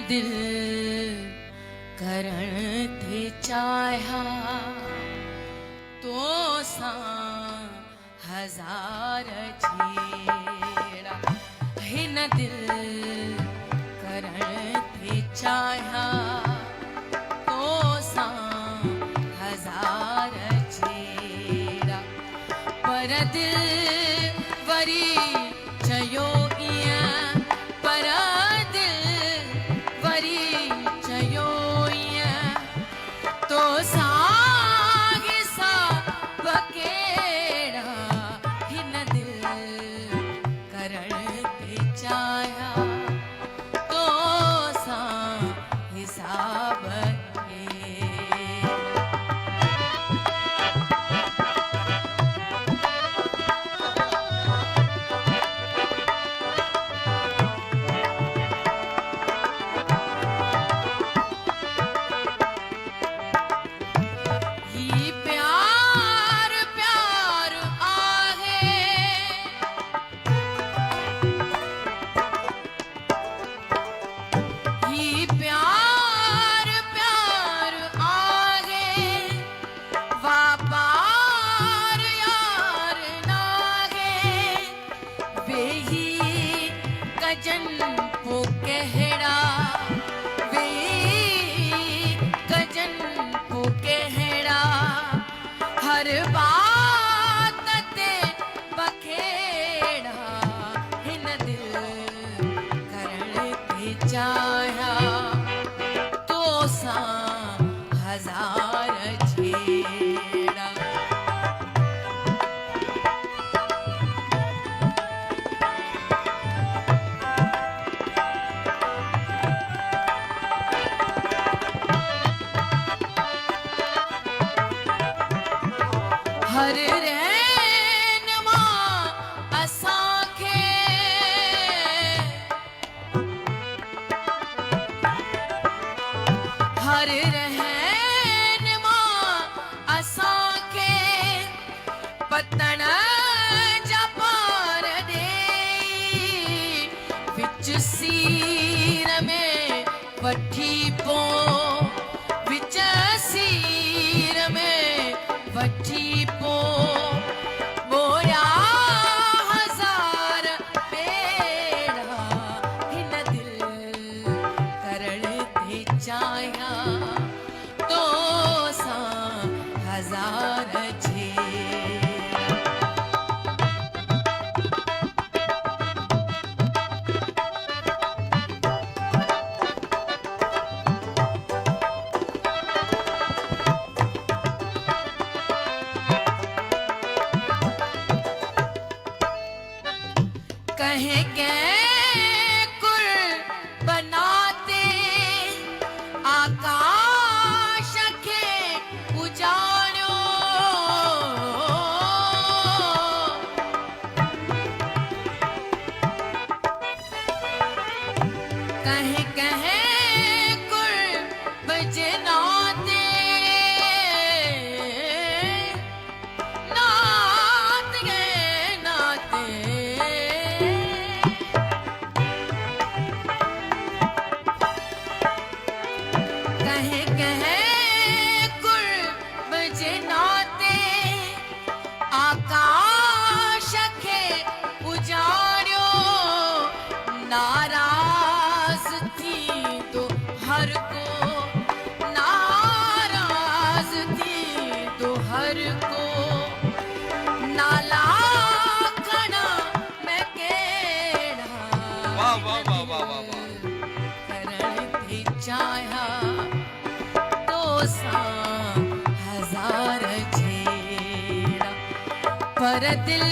दिल करण थे चाहा तो सा हजार छेड़ा हिन दिल करण थे चाहा तो सा हजार छेड़ा पर दिल वरी चयो इयां पर दिल वरी चयो इयां तो सागे सा बकेड़ा हिन दिल करण ते चाया तो सा हिसाब कजन को कहड़ा वे कजन को कहड़ा हर बात ते बखेड़ा हिन दिल करण ते चाहा तो सा हजार छेड़ा हर रहन मां असांखे हर रहन मां असांखे पतन जा पार ॾेई विच सीर में वठी पो विच सीर में वठी पो बोया हजार पेड़ा हिन दिल करण ते चाया तो सा हजार छेड़ा कहें के कुल बनाते आकाश के उजाड़ो कहें कुल बजनाते नात गे नाते आकाश के उजाड़ो नाराज थी तो हर को नाराज थी तो हर को नाला खड़ा मैं केड़ा वाह वाह वाह वाह वाह वाह करण ते चाहा तो सा हजार छेड़ा पर दिल